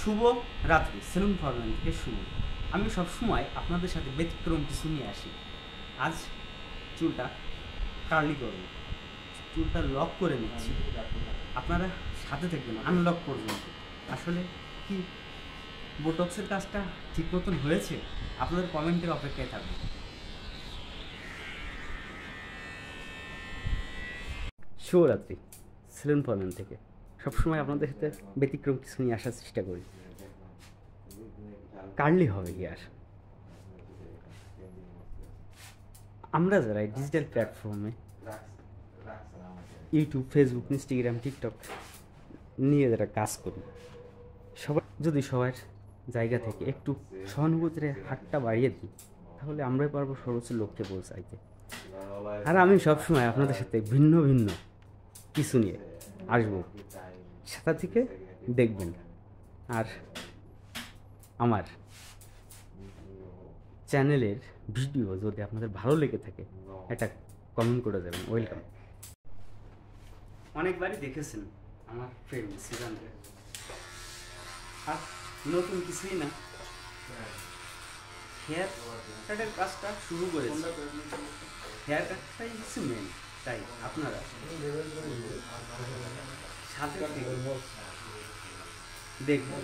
শুভ রাত্রি salon foreman থেকে শুভ। আমি সবসময় আপনাদের সাথে ব্যতিক্রম কিছু নিয়ে আসি। আজ চুলটা কার্লি করব, চুলটা লক করে নিচ্ছি। আপনারা সাথে থাকবেন আনলক পর্যন্ত। আসলে কি বোটক্সের কাজটা ঠিক মতন হয়েছে? আপনাদের কমেন্টের অপেক্ষায় থাকবে। শুভরাত্রি সেলুন ফরম্যান থেকে সবসময় আপনাদের সাথে ব্যতিক্রম কিছু নিয়ে আসার চেষ্টা করি। কার্লি হবে হেয়ার। আমরা যারা ডিজিটাল প্ল্যাটফর্মে ইউটিউব, ফেসবুক, ইনস্টাগ্রাম, টিকটক নিয়ে যারা কাজ করি, যদি সবার জায়গা থেকে একটু সহানুভূতির হাতটা বাড়িয়ে দিই, তাহলে আমরাই পারবো সর্বোচ্চ লক্ষ্যে পৌঁছাইতে। আর আমি সবসময় আপনাদের সাথে ভিন্ন ভিন্ন কিছু নিয়ে আসবো, সেটা থেকে দেখবেন। আর আমার চ্যানেলের ভিডিও যদি আপনাদের ভালো লেগে থাকে, একটা কমেন্ট করে যাবেন। ওয়েলকাম। অনেকবারই দেখেছেন আমার ফ্রেন্ড সিজানকে, আর নতুন কিছুই না, হেয়ার কাটের কাজটা শুরু করেছে। হেয়ার কাটটাই কিছু মেন, তাই আপনারা সাথে থেকে দেখবেন।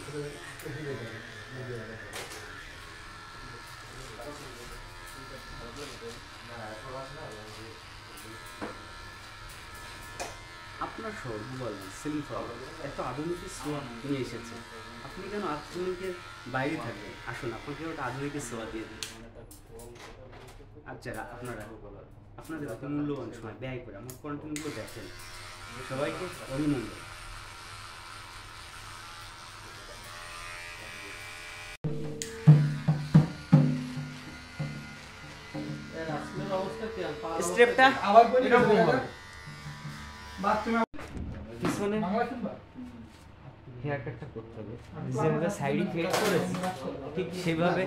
আপনার শহর বলেন সেলুন ফরম্যান এত আধুনিকের ছোঁয়া নিয়ে এসেছে, আপনি কেন আধুনিকের বাইরে থাকবেন? আসুন আপনাকে ওটা আধুনিকের ছোঁয়া দিয়ে দিন। আর যারা আপনাদের এত মূল্যবান সময় ব্যয় করে আমার কন্টেন্টগুলো দেখেন, সবাইকে অভিনন্দন। স্টেপটা এরকম হবে, পিছনে হেয়ার কাটটা করতে হবে, যেভাবে সাইডে ফেড করেছি ঠিক সেভাবে।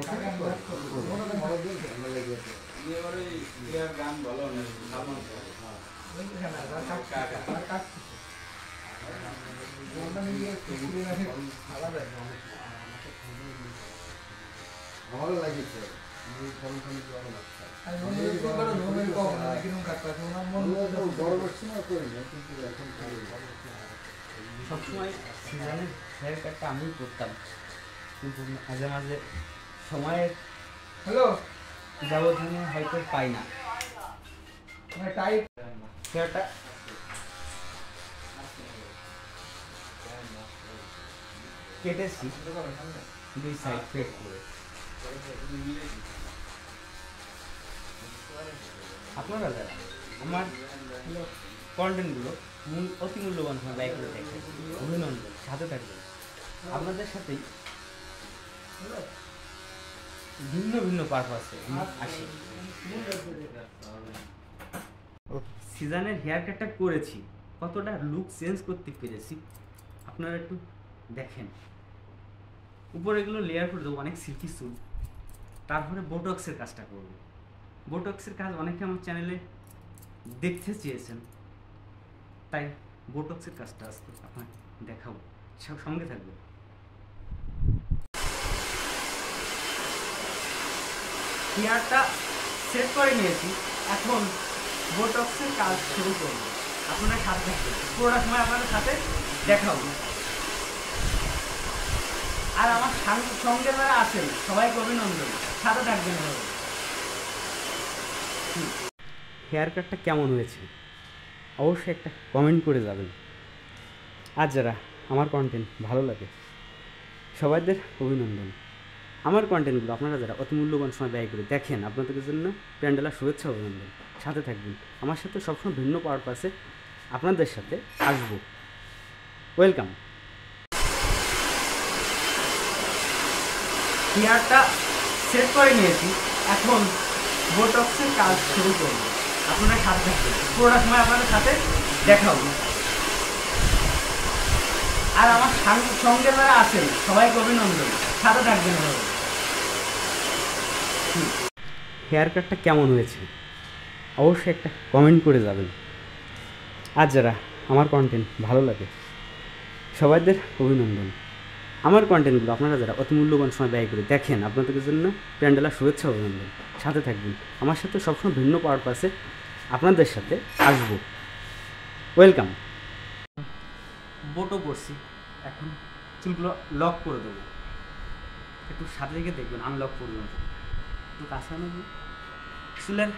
ভালো লাগছে সবসময় সিজনের হেয়ার কাটটা আমি করতাম, কিন্তু মাঝে মাঝে সময়ের ব্যবধানে হয়তো পাই না। হেয়ারটা কেটেছি দুই সাইড ফেড করে। আপনারা যারা আমার কন্টেন্টগুলো অতি মূল্যবান সময় ব্যয় করে দেখেন, অভিনন্দন। সাথে থাকবেন। আপনাদের সাথেই ভিন্ন ভিন্ন পারপাসে আসি। সিজনের হেয়ার কাটটা করেছি, কতটা লুক চেঞ্জ করতে পেরেছি আপনারা একটু দেখেন। উপরে এগুলো লেয়ার করে দেবো, অনেক সিল্কি চুল। তারপরে বোটক্সের কাজটা করবো। বোটক্সের কাজ অনেকে আমার চ্যানেলে দেখতে চেয়েছেন, তাই বোটক্সের কাজটা আজকে আপনাকে দেখাবো, সঙ্গে থাকবে। হেয়ারটা সেট করে নিয়েছি, এখন বোটক্সের কাজ শুরু করবো। আপনারা সাথে থাকবেন, পুরোটা সময় আপনাদের সাথে দেখাবো। আর আমার সঙ্গে যারা আছেন সবাইকে অভিনন্দন, সাথে থাকবেন। হেয়ার কাটটা কেমন হয়েছে অবশ্যই একটা কমেন্ট করে যাবেন। আর যারা আমার কন্টেন্ট ভালো লাগে সবাইদের অভিনন্দন। আমার কন্টেন্টগুলো আপনারা যারা অতি মূল্যবান সময় ব্যয় করে দেখেন, আপনাদের জন্য প্যান্ডেলা শুভেচ্ছা, অভিনন্দন। সাথে থাকবেন, আমার সাথে সবসময় ভিন্ন পারপাসে আপনাদের সাথে আসবো। ওয়েলকাম। হেয়ারটা সেট করে নিয়েছি, এখন বোটক্সের কাজ শুরু করবো। আপনারা সাথে থাকবেন, পুরোটা সময় আপনাদের সাথে দেখাবো। আর আমার সঙ্গে যারা আছেন সবাইকে অভিনন্দন, সাথে থাকবেন। হেয়ার কাটটা কেমন হয়েছে অবশ্যই একটা কমেন্ট করে যাবেন। আর যারা আমার কন্টেন্ট ভালো লাগে সবাইদের অভিনন্দন। আমার কন্টেন্টগুলো আপনারা যারা অতি মূল্যবান সময় ব্যয় করে দেখেন, আপনাদের জন্য প্যান্ডেলা শুভেচ্ছা অভিনন্দন। সাথে থাকবেন, আমার সাথে সবসময় ভিন্ন পারপাসে আপনাদের সাথে আসবো। ওয়েলকাম। বোটও করছি, এখন চুলগুলো লক করে দেবো। একটু সাথে থেকে দেখবেন আনলক পর্যন্ত একটু কাছে আনবো। চুলের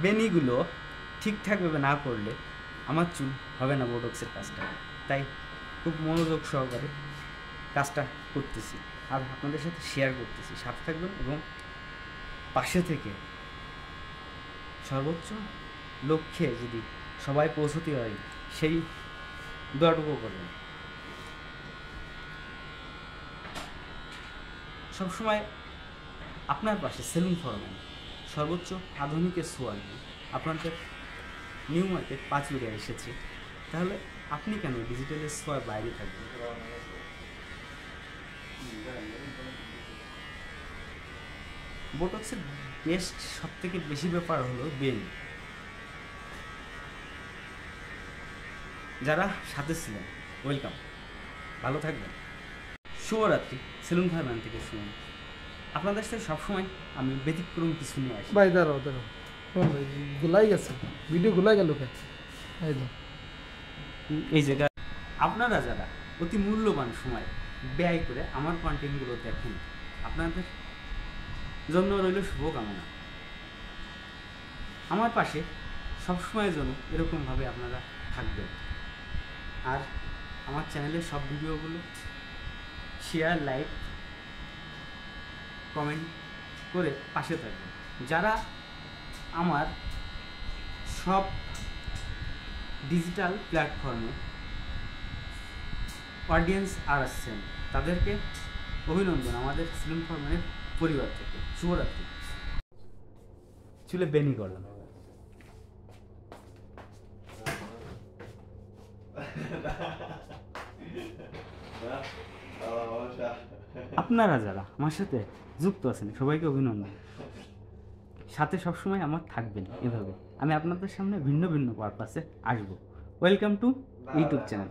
বেনিগুলো ঠিকঠাকভাবে না করলে আমার চুল হবে না বোটক্সের কাজটা, তাই খুব মনোযোগ সহকারে কাজটা করতেছি আর আপনাদের সাথে শেয়ার করতেছি। সাথে থাকবেন এবং পাশে থেকে সর্বোচ্চ লক্ষ্যে যদি সবাই পৌঁছতে হয় সেই দোয়াটুকু করবেন। সবসময় আপনার পাশে সেলুন ফরম্যান সর্বোচ্চ আধুনিকের সোয়াল আপনাদের নিউ মার্কেট পাঁচুরিয়া এসেছে, তাহলে আপনি কেন ডিজিটালের সোয়ার বাইরে থাকবেন? বোটক্সের বেস্ট সব থেকে বেশি ব্যাপার হলো বেনি। যারা সাথে ছিলেন ওয়েলকাম, ভালো থাকবেন। শুভরাত্রি। সেলুন ফরম্যান থেকে শুনুন। আপনাদের সাথে সবসময় আমি ব্যতিক্রম কিছু নিয়ে আসি। ভাই দাঁড়াও ভাই গুলাই গেছে, ভিডিও গুলাই গেল কে? এই জায়গায় আপনারা যারা অতি মূল্যবান সময় ব্যয় করে আমার কন্টেন্টগুলো দেখেন, আপনাদের জন্য রইল শুভকামনা। আমার পাশে সবসময়ের জন্য এরকমভাবে আপনারা থাকবেন আর আমার চ্যানেলের সব ভিডিওগুলো শেয়ার, লাইক, কমেন্ট করে পাশে থাকবেন। যারা আমার সব ডিজিটাল প্ল্যাটফর্মে অডিয়েন্স আর আসছেন, তাদেরকে অভিনন্দন আমাদের সেলুন ফরম্যানের পরিবার থেকে। শুভরাত্রি। চুলে বেনি করলাম। আপনারা যারা আমার সাথে যুক্ত আছেন সবাইকে অভিনন্দন। সাথে সবসময় আমার থাকবেন এভাবে। আমি আপনাদের সামনে ভিন্ন ভিন্ন পারপাসে আসবো। Welcome to YouTube channel.